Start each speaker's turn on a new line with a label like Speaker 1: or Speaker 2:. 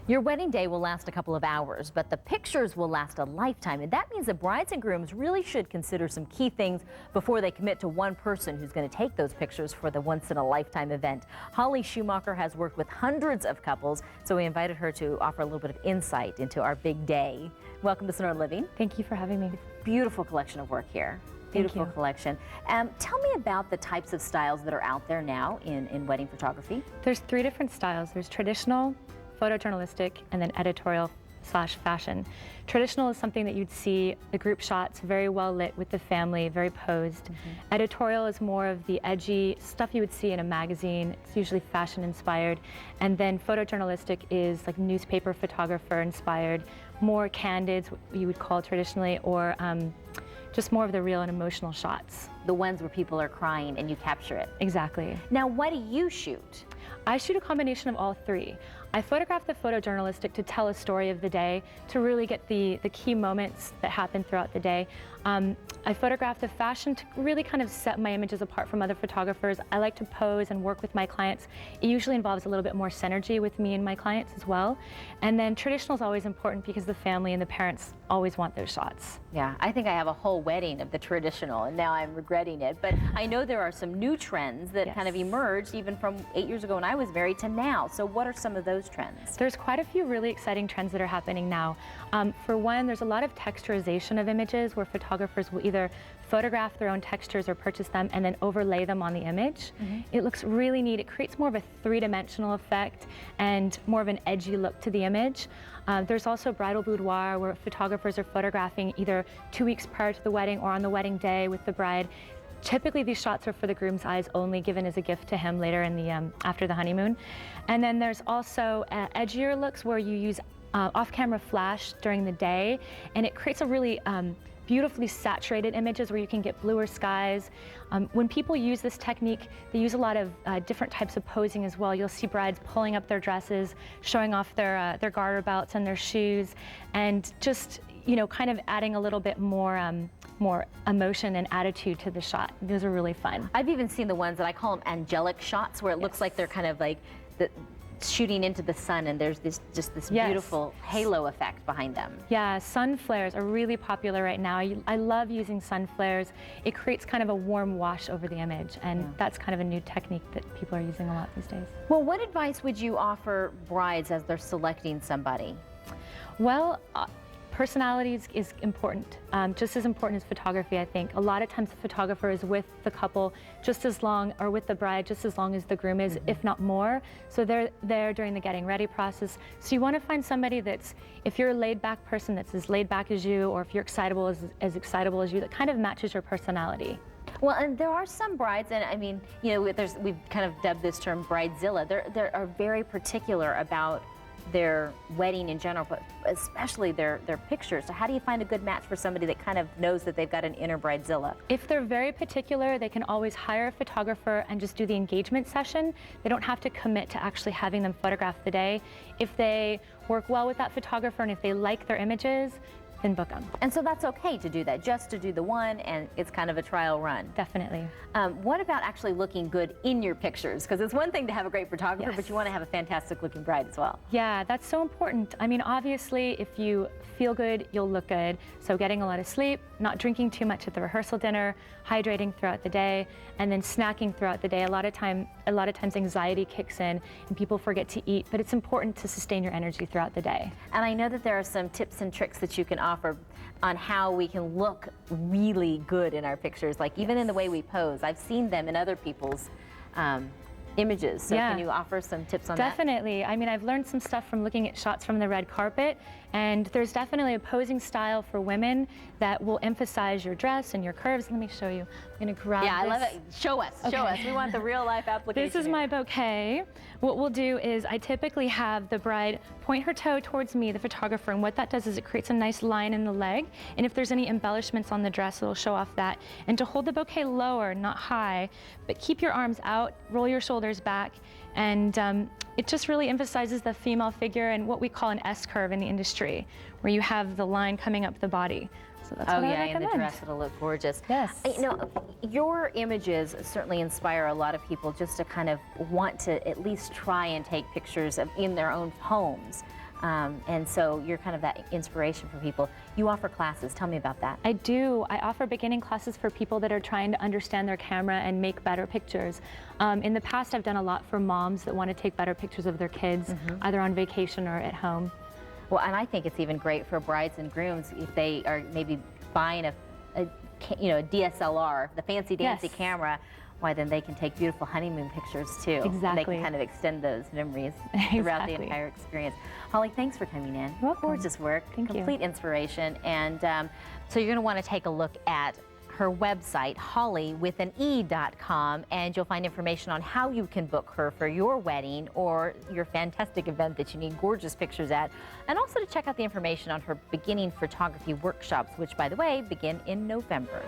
Speaker 1: Your wedding day will last a couple of hours, but the pictures will last a lifetime. And that means that brides and grooms really should consider some key things before they commit to one person who's going to take those pictures for the once-in-a-lifetime event. Hollye Schumacher has worked with hundreds of couples, so we invited her to offer a little bit of insight into our big day. Welcome to Sonoran Living.
Speaker 2: Thank you for having me.
Speaker 1: Beautiful collection of work here. Beautiful collection. Tell me about the types of styles that are out there now in wedding photography.
Speaker 2: There's 3 different styles. There's traditional, photojournalistic, and then editorial/fashion. Traditional is something that you'd see the group shots, very well lit with the family, very posed. Editorial is more of the edgy stuff you would see in a magazine. It's usually fashion inspired. And then photojournalistic is like newspaper photographer inspired, more candid, what you would call traditionally, or just more of the real and emotional shots.
Speaker 1: The ones where people are crying and you capture it.
Speaker 2: Exactly.
Speaker 1: Now, what do you shoot?
Speaker 2: I shoot a combination of all 3. I photograph the photojournalistic to tell a story of the day, to really get the key moments that happen throughout the day. I photograph the fashion to really kind of set my images apart from other photographers. I like to pose and work with my clients. It usually involves a little bit more synergy with me and my clients as well. And then traditional is always important because the family and the parents always want those shots.
Speaker 1: Yeah, I think I have a whole wedding of the traditional, and now I'm regretting it. But I know there are some new trends that kind of emerged even from 8 years ago when I was married to now. So what are some of those trends?
Speaker 2: There's quite a few really exciting trends that are happening now. For one, there's a lot of texturization of images where photographers will either photograph their own textures or purchase them and then overlay them on the image. It looks really neat. It creates more of a 3-dimensional effect and more of an edgy look to the image. There's also bridal boudoir where photographers are photographing either 2 weeks prior to the wedding or on the wedding day with the bride. Typically these shots are for the groom's eyes only, given as a gift to him later in the after the honeymoon. And then there's also edgier looks where you use off-camera flash during the day, and it creates a really beautifully saturated images where you can get bluer skies. When people use this technique, they use a lot of different types of posing as well. You'll see brides pulling up their dresses, showing off their garter belts and their shoes, and just, you know, kind of adding a little bit more more emotion and attitude to the shot. Those are really fun.
Speaker 1: I've even seen the ones that I call them angelic shots, where it looks like they're kind of like shooting into the sun, and there's this beautiful halo effect behind them.
Speaker 2: Yeah, sun flares are really popular right now. I love using sun flares. It creates kind of a warm wash over the image, and that's kind of a new technique that people are using a lot these days.
Speaker 1: Well, what advice would you offer brides as they're selecting somebody?
Speaker 2: Well, personality is important, just as important as photography, I think. A lot of times the photographer is with the couple just as long, or with the bride just as long as the groom is, if not more. So they're there during the getting ready process. So you want to find somebody that's, if you're a laid-back person, that's as laid back as you, or if you're excitable, as excitable as you, that kind of matches your personality.
Speaker 1: Well, and there are some brides, and I mean, you know, we've kind of dubbed this term bridezilla. They are very particular about their wedding in general, but especially their pictures. So how do you find a good match for somebody that kind of knows that they've got an inner bridezilla?
Speaker 2: If they're very particular, they can always hire a photographer and just do the engagement session. They don't have to commit to actually having them photograph the day. If they work well with that photographer and if they like their images, then book them.
Speaker 1: And so that's okay to do that, just to do the one, and it's kind of a trial run.
Speaker 2: Definitely.
Speaker 1: What about actually looking good in your pictures? Because it's one thing to have a great photographer, but you want to have a fantastic looking bride as well.
Speaker 2: Yeah, that's so important. I mean, obviously, if you feel good, you'll look good. So getting a lot of sleep, not drinking too much at the rehearsal dinner, hydrating throughout the day, and then snacking throughout the day. A lot of times anxiety kicks in and people forget to eat, but it's important to sustain your energy throughout the day.
Speaker 1: And I know that there are some tips and tricks that you can offer on how we can look really good in our pictures, like even in the way we pose. I've seen them in other people's images, so can you offer some tips on that?
Speaker 2: Definitely. I mean, I've learned some stuff from looking at shots from the red carpet, and there's definitely a posing style for women that will emphasize your dress and your curves. Let me show you. I'm going to grab this.
Speaker 1: I love it. Show us. Show us. We want the real life application.
Speaker 2: This is my bouquet. What we'll do is I typically have the bride point her toe towards me, the photographer, and what that does is it creates a nice line in the leg, and if there's any embellishments on the dress, it'll show off that. And to hold the bouquet lower, not high, but keep your arms out, roll your shoulders back, and it just really emphasizes the female figure and what we call an S-curve in the industry, where you have the line coming up the body. So that's what I recommend.
Speaker 1: In the dress it'll look gorgeous.
Speaker 2: Yes.
Speaker 1: You know, your images certainly inspire a lot of people just to kind of want to at least try and take pictures in their own homes. And so you're kind of that inspiration for people. You offer classes. Tell me about that.
Speaker 2: I do. I offer beginning classes for people that are trying to understand their camera and make better pictures. In the past, I've done a lot for moms that want to take better pictures of their kids, either on vacation or at home.
Speaker 1: Well, and I think it's even great for brides and grooms if they are maybe buying a DSLR, the fancy dancy camera. Why, then they can take beautiful honeymoon pictures too.
Speaker 2: Exactly.
Speaker 1: They can kind of extend those memories throughout the entire experience. Hollye, thanks for coming in.
Speaker 2: You're welcome.
Speaker 1: Gorgeous work.
Speaker 2: Thank you.
Speaker 1: Complete inspiration. And so you're going to want to take a look at her website, hollye.com, and you'll find information on how you can book her for your wedding or your fantastic event that you need gorgeous pictures at, and also to check out the information on her beginning photography workshops, which, by the way, begin in November.